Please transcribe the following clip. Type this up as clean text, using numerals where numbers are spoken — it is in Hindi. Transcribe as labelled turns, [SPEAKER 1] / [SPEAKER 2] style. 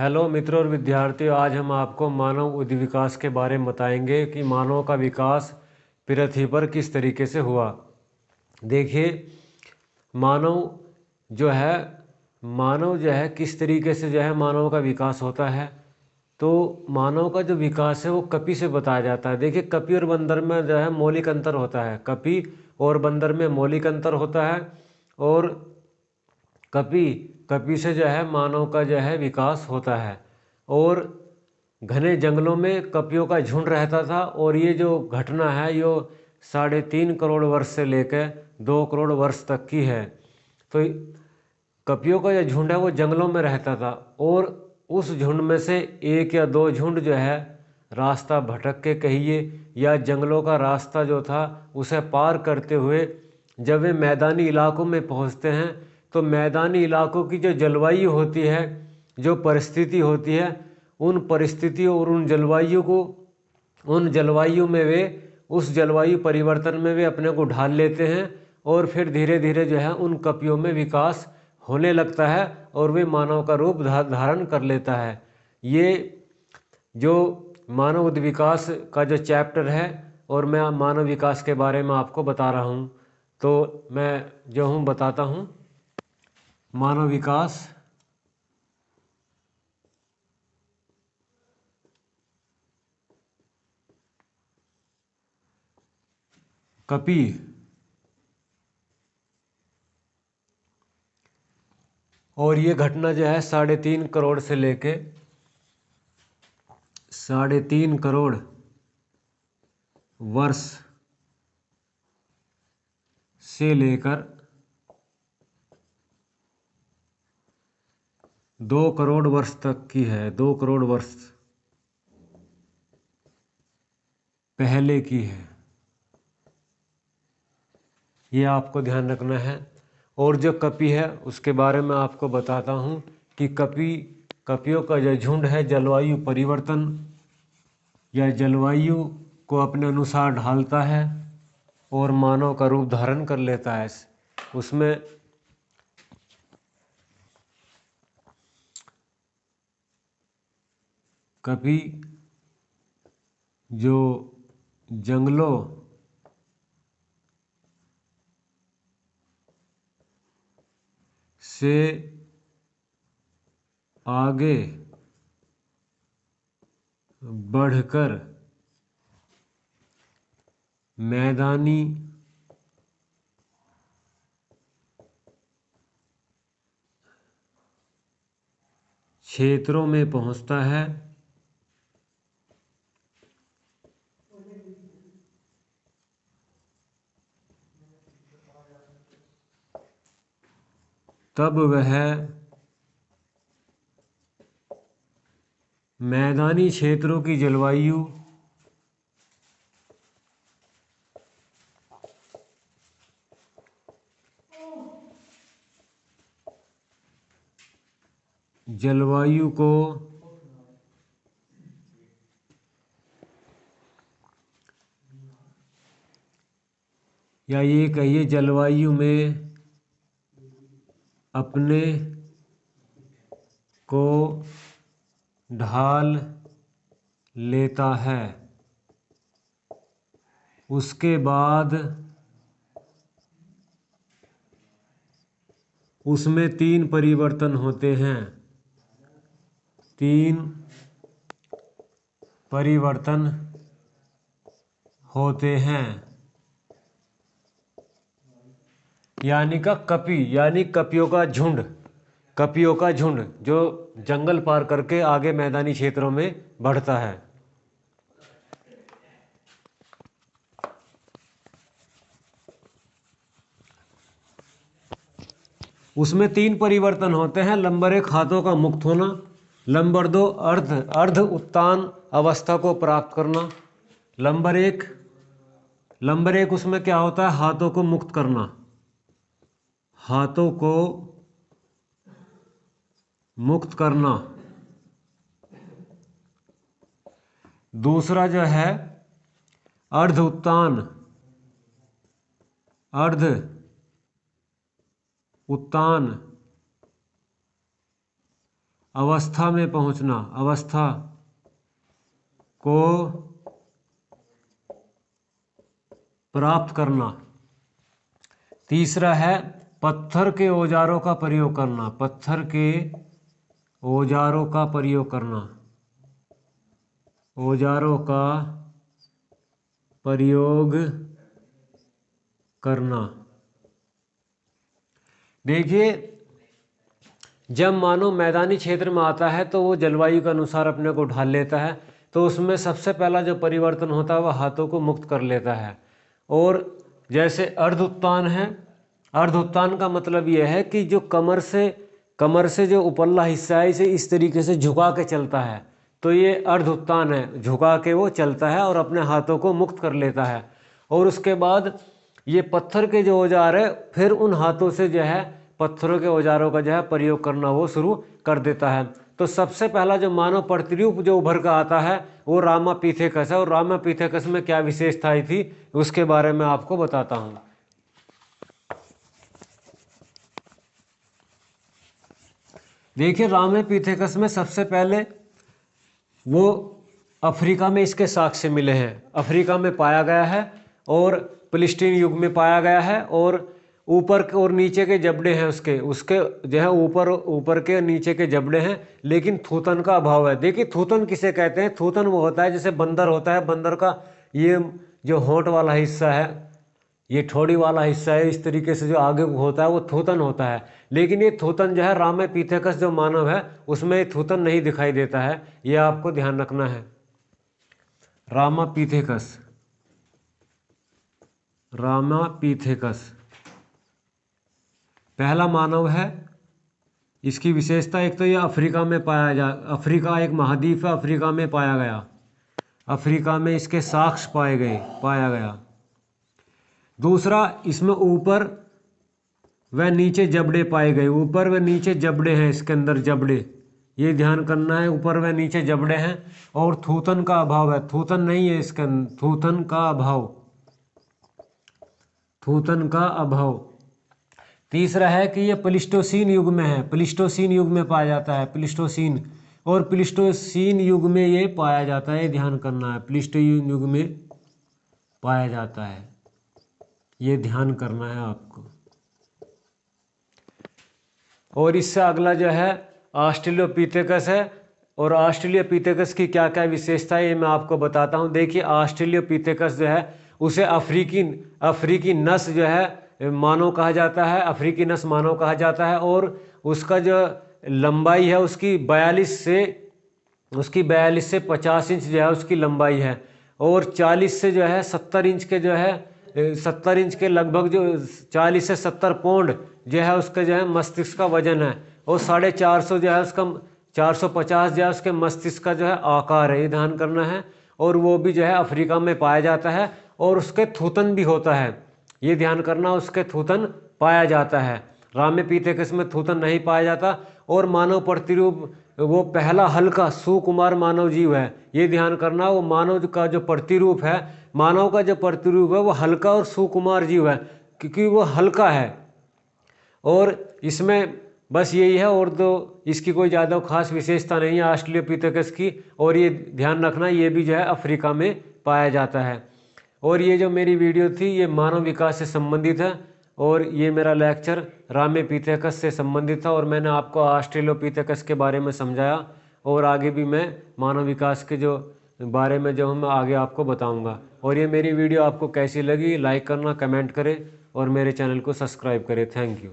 [SPEAKER 1] हेलो मित्रों और विद्यार्थियों, आज हम आपको मानव उद्दि विकास के बारे में बताएंगे कि मानव का विकास पृथ्वी पर किस तरीके से हुआ। देखिए, मानव जो है किस तरीके से मानव का विकास होता है। तो मानव का जो विकास है वो कपि से बताया जाता है। देखिए, कपि और बंदर में मौलिक अंतर होता है। कपि और बंदर में मौलिक अंतर होता है। और कपि कपि से मानव का विकास होता है। और घने जंगलों में कपियों का झुंड रहता था। और ये जो घटना है ये 3.5 करोड़ वर्ष से लेकर 2 करोड़ वर्ष तक की है। तो कपियों का जो झुंड है वो जंगलों में रहता था। और उस झुंड में से एक या दो झुंड रास्ता भटक के कहिए या जंगलों का रास्ता जो था उसे पार करते हुए जब वे मैदानी इलाकों में पहुंचते हैं तो मैदानी इलाकों की जो जलवायु होती है, जो परिस्थिति होती है, उन परिस्थितियों और उन जलवायु में वे उस जलवायु परिवर्तन में वे अपने को ढाल लेते हैं। और फिर धीरे धीरे उन कपियों में विकास होने लगता है और वे मानव का रूप धारण कर लेता है। ये जो मानव उद्दि विकास का जो चैप्टर है और मैं मानव विकास के बारे में आपको बता रहा हूँ। तो मैं जो हूँ बताता हूँ। मानव विकास कपि और ये घटना 3.5 करोड़ से लेके 3.5 करोड़ वर्ष से लेकर 2 करोड़ वर्ष तक की है। 2 करोड़ वर्ष पहले की है, ये आपको ध्यान रखना है। और जो कपि है उसके बारे में आपको बताता हूँ कि कपियों का जो झुंड है जलवायु परिवर्तन या जलवायु को अपने अनुसार ढालता है और मानव का रूप धारण कर लेता है। उसमें कपि जो जंगलों से आगे बढ़कर मैदानी क्षेत्रों में पहुंचता है तब वह मैदानी क्षेत्रों की जलवायु को या ये कहिए जलवायु में अपने को ढाल लेता है। उसके बाद उसमें 3 परिवर्तन होते हैं। 3 परिवर्तन होते हैं। यानी कपियों का झुंड जो जंगल पार करके आगे मैदानी क्षेत्रों में बढ़ता है। उसमें 3 परिवर्तन होते हैं। नंबर 1 हाथों का मुक्त होना, नंबर 2 अर्ध उत्तान अवस्था को प्राप्त करना। नंबर एक उसमें क्या होता है, हाथों को मुक्त करना, हाथों को मुक्त करना। दूसरा जो है अर्ध उत्तान अवस्था में पहुंचना, अवस्था को प्राप्त करना। तीसरा है पत्थर के औजारों का प्रयोग करना, पत्थर के औजारों का प्रयोग करना, औजारों का प्रयोग करना। देखिए, जब मानव मैदानी क्षेत्र में आता है तो वो जलवायु के अनुसार अपने को ढाल लेता है, तो उसमें सबसे पहला जो परिवर्तन होता है वह हाथों को मुक्त कर लेता है। और जैसे अर्ध उत्तान है, अर्ध उत्तान का मतलब यह है कि जो कमर से जो उपरला हिस्सा है इसे इस तरीके से झुका के चलता है, तो ये अर्ध उत्तान है, झुका के वो चलता है और अपने हाथों को मुक्त कर लेता है। और उसके बाद ये पत्थर के जो औजार है फिर उन हाथों से जो है पत्थरों के औजारों का जो है प्रयोग करना वो शुरू कर देता है। तो सबसे पहला जो मानव प्रतिरूप जो उभर कर आता है वो रामापिथेकस है। और रामापिथेकस में क्या विशेषताएं थी उसके बारे में आपको बताता हूँ। देखिए, रामापिथेकस में सबसे पहले वो अफ्रीका में इसके साक्ष्य मिले हैं, अफ्रीका में पाया गया है और प्लिस्टीन युग में पाया गया है। और ऊपर के और नीचे के जबड़े हैं उसके जो है ऊपर के नीचे के जबड़े हैं, लेकिन थूथन का अभाव है। देखिए, थूथन किसे कहते हैं? थूथन वो होता है जैसे बंदर होता है, बंदर का ये जो होंठ वाला हिस्सा है, ये ठोड़ी वाला हिस्सा है, इस तरीके से जो आगे होता है वो थूथन होता है। लेकिन ये थूथन जो है रामापिथेकस जो मानव है उसमें ये थूथन नहीं दिखाई देता है, ये आपको ध्यान रखना है। रामापिथेकस, रामापिथेकस पहला मानव है। इसकी विशेषता एक तो ये अफ्रीका में अफ्रीका एक महाद्वीप है, अफ्रीका में पाया गया, अफ्रीका में इसके साक्ष्य पाया गया। दूसरा, इसमें ऊपर व नीचे जबड़े पाए गए, ऊपर व नीचे जबड़े हैं, इसके अंदर जबड़े, ये ध्यान करना है, ऊपर व नीचे जबड़े हैं। और थूथन का अभाव है, थूथन नहीं है इसके अंदर, थूथन का अभाव, थूथन का अभाव। तीसरा है कि ये प्लिस्टोसीन युग में है, प्लिस्टोसीन युग में पाया जाता है, प्लिस्टोसीन, और प्लिस्टोसीन युग में ये पाया जाता है, ध्यान करना है, प्लिस्टोसीन युग में पाया जाता है, ये ध्यान करना है आपको। और इससे अगला जो है ऑस्ट्रेलोपिथेकस है। और ऑस्ट्रेलोपिथेकस की क्या क्या विशेषता है ये मैं आपको बताता हूँ। देखिए, ऑस्ट्रेलोपिथेकस जो है उसे अफ्रीकी नस जो है मानव कहा जाता है, अफ्रीकी नस मानव कहा जाता है। और उसका जो लंबाई है उसकी 42 से 50 इंच जो है उसकी लंबाई है। और 40 से जो है 70 इंच के जो है 70 इंच के लगभग जो 40 से 70 पाउंड जो है उसका जो है मस्तिष्क का वजन है। और 450 जो है उसका 450 जो है उसके मस्तिष्क का जो है आकार है, ये ध्यान करना है। और वो भी जो है अफ्रीका में पाया जाता है। और उसके थूथन भी होता है, ये ध्यान करना, उसके थूथन पाया जाता है। रामापिथेकस में थूथन नहीं पाया जाता। और मानव प्रतिरूप वो पहला हल्का सुकुमार मानव जीव है, ये ध्यान करना। वो मानव का जो प्रतिरूप है, मानव का जो प्रतिरूप है वो हल्का और सुकुमार जीव है, क्योंकि वो हल्का है। और इसमें बस यही है, और तो इसकी कोई ज़्यादा खास विशेषता नहीं है ऑस्ट्रेलोपिथेकस की। और ये ध्यान रखना, ये भी जो है अफ्रीका में पाया जाता है। और ये जो मेरी वीडियो थी ये मानव विकास से संबंधित है, और ये मेरा लेक्चर रामापिथेकस से संबंधित था। और मैंने आपको ऑस्ट्रेलोपिथेकस के बारे में समझाया, और आगे भी मैं मानव विकास के जो बारे में जो मैं आगे आपको बताऊंगा। और ये मेरी वीडियो आपको कैसी लगी, लाइक करना, कमेंट करें और मेरे चैनल को सब्सक्राइब करें। Thank you.